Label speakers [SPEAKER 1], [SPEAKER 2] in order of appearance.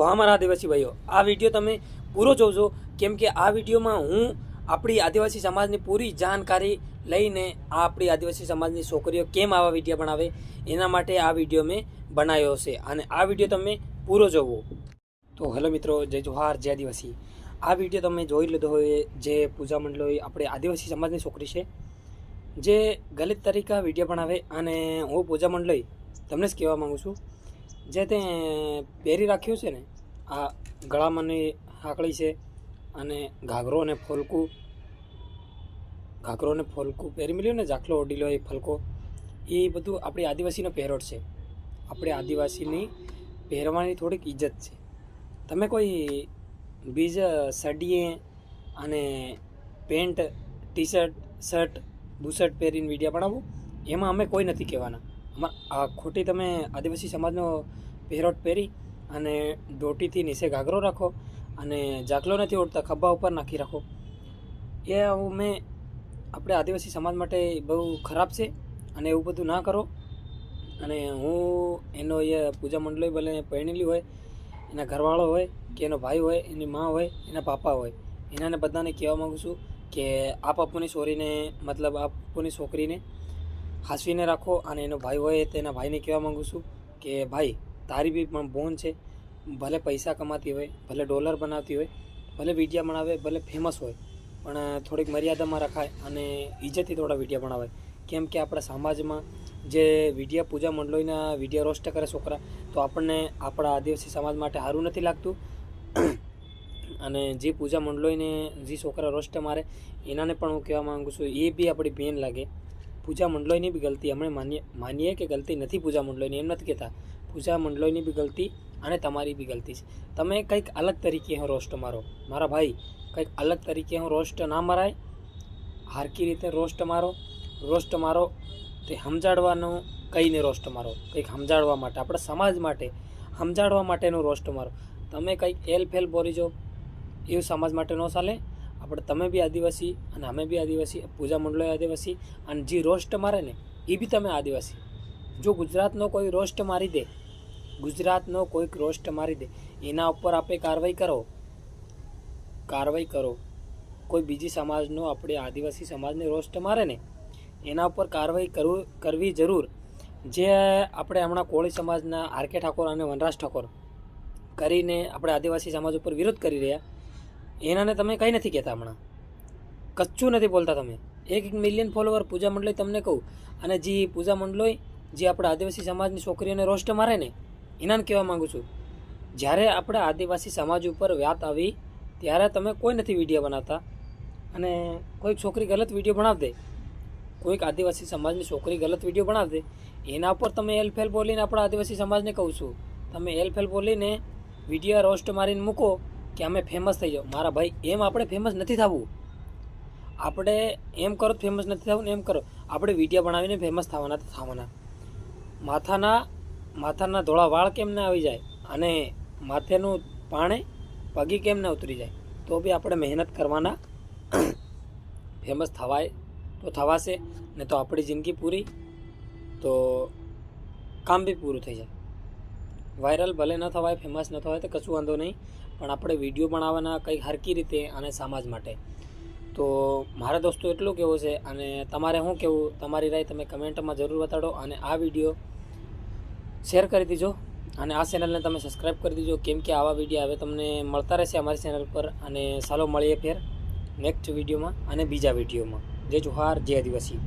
[SPEAKER 1] હા મારા આદિવાસી ભાઈઓ, આ વિડીયો તમે પૂરો જોજો, કેમ કે આ વિડીયોમાં હું આપણી આદિવાસી સમાજની પૂરી જાણકારી લઈને આપણી આદિવાસી સમાજની છોકરીઓ કેમ આવા વિડીયો બનાવે એના માટે આ વિડીયો મેં બનાવ્યો છે અને આ વિડીયો તમે પૂરો જોવો. તો હેલો મિત્રો, જય જોહાર, જય આદિવાસી. આ વિડીયો તમે જોઈ લીધો હોય, જે પૂજા મંડળી આપણે આદિવાસી સમાજની છોકરી છે જે ગલત તરીકા વિડીયો બનાવે, અને હું પૂજા મંડળી તમને જ કહેવા માગું છું, જે તે પહેરી રાખ્યું છે ને આ ગળામાંની હાકળી છે અને ઘાઘરો અને ફોલકું પહેરી મળ્યું ને, ઝાખલો ઓઢી લો એ ફલકો, એ બધું આપણી આદિવાસીનો પહેરોટ છે. આપણે આદિવાસીની પહેરવાની થોડીક ઇજ્જત છે. તમે કોઈ બીજ સડીએ અને pant, T shirt, shirt, bush shirt પહેરીને વિડીયો બનાવો, એમાં અમે કોઈ નથી કહેવાના. આ ખોટી તમે આદિવાસી સમાજનો પહેરોટ પહેરી અને દોટીથી નીચે ઘાઘરો રાખો અને ઝાકલો નથી ઓઢતા, ખભા ઉપર નાખી રાખો, એ મેં આપણે આદિવાસી સમાજ માટે બહુ ખરાબ છે અને એવું બધું ના કરો. અને હું એનો એ પૂજા મંડળી ભલે પરણેલી હોય, એના ઘરવાળો હોય કે એનો ભાઈ હોય, એની મા હોય, એના પાપા હોય, એનાને બધાને કહેવા માગું છું કે આ પપ્પુની છોરીને, મતલબ આ પપ્પુની છોકરીને હાંસવીને રાખો. અને એનો ભાઈ હોય તેના ભાઈને કહેવા માગું છું કે ભાઈ, તારી બી પણ બોન છે, ભલે પૈસા કમાતી હોય, ભલે ડોલર બનાવતી હોય, ભલે વિડીયો બનાવે, ભલે ફેમસ હોય, પણ થોડીક મર્યાદામાં રખાય અને ઇજ્જતથી થોડા વિડીયો બનાવે. કેમ કે આપણા સમાજમાં જે વિડીયો પૂજા મંડળીના વિડીયો રોસ્ટ કરે છોકરા, તો આપણને આપણા આદિવાસી સમાજ માટે સારું નથી લાગતું. અને જે પૂજા મંડળીને જે છોકરા રોસ્ટ મારે એનાને પણ હું કહેવા માગું છું, એ બી આપણી બેન લાગે. પૂજા મંડળીની બી ગલતી અમે માનીએ કે ગલતી નથી પૂજા મંડળીની, એમ નથી કહેતા. પૂજા મંડળીની બી ગલતી અને તમારી બી ગલતી છે. તમે કંઈક અલગ તરીકે હું રોસ્ટ મારો, મારા ભાઈ, કંઈક અલગ તરીકે હું રોસ્ટ ના મરાય. હારકી રીતે રોસ્ટ મારો તે સમજાડવાનું, કહીને રોસ્ટ મારો, કંઈક સમજાડવા માટે, આપણા સમાજ માટે સમજાડવા માટેનું રોસ્ટ મારો. તમે કંઈક એલ ફેલ બોલી જાઓ, એવું સમાજ માટે ન ચાલે. આપણે તમે બી આદિવાસી અને અમે બી આદિવાસી, પૂજા મંડળો આદિવાસી, અને જે રોસ્ટ મારે ને એ બી તમે આદિવાસી. જો ગુજરાતનો કોઈ રોસ્ટ મારી દે, એના ઉપર આપણે કાર્યવાહી કરો. કોઈ બીજી સમાજનો આપણે આદિવાસી સમાજને રોસ્ટ મારે ને એના ઉપર કાર્યવાહી કરવી જરૂર. જે આપણે હમણાં કોળી સમાજના આરકે ઠાકોર અને વનરાજ ઠાકોર કરીને આપણે આદિવાસી સમાજ ઉપર વિરોધ કરી રહ્યા, એનાને તમે કંઈ નથી કહેતા. હમણાં કચ્છું નથી બોલતા. તમે 1 મિલિયન ફોલોવર પૂજા મંડળી, તમને કહું. અને જે પૂજા મંડળી જે આપણા આદિવાસી સમાજની છોકરીઓને રોસ્ટ મારે ને એનાને કહેવા માગું છું, જ્યારે આપણે આદિવાસી સમાજ ઉપર વાત આવી ત્યારે તમે કોઈ નથી વિડીયો બનાવતા. અને કોઈક છોકરી ગલત વિડીયો બનાવી દે, કોઈક આદિવાસી સમાજની છોકરી ગલત વિડીયો બનાવી દે, એના ઉપર તમે એલફેલ બોલીને, આપણા આદિવાસી સમાજને કહું છું, તમે એલફેલ બોલીને વિડીયો રોસ્ટ મારીને મૂકો કે અમે ફેમસ થઈ જાઓ. મારા ભાઈ, એમ આપણે ફેમસ નથી થવું. આપણે એમ કરો તો ફેમસ નથી થવું ને એમ કરો, આપણે વિડીયો બનાવીને ફેમસ થવાના. માથાના ધોળા વાળ કેમ ના આવી જાય અને માથેનું પાણે પગી કેમ ના ઉતરી જાય, તો બી આપણે મહેનત કરવાના. ફેમસ થવાય તો થવાશે, ને તો આપણી જિંદગી પૂરી, તો કામ બી પૂરું થઈ જાય. વાયરલ ભલે ન થવાય, ફેમસ ન થવાય તો કશું વાંધો નહીં, પણ આપણે વિડીયો બનાવવાના કંઈક હરકી રીતે અને સમાજ માટે. તો મારા દોસ્તો એટલું કહેવું છે. અને તમારે શું કહેવું, તમારી રાય તમે કમેન્ટમાં જરૂર બતાડો. અને આ વિડીયો શેર કરી દીજો અને આ ચેનલને તમે સબસ્ક્રાઈબ કરી દીજો, કેમ કે આવા વિડીયો હવે તમને મળતા રહેશે અમારી ચેનલ પર. અને ચાલો મળીએ ફેર નેક્સ્ટ વિડીયોમાં અને બીજા વિડીયોમાં. જય જોહાર, જય આદિવાસી.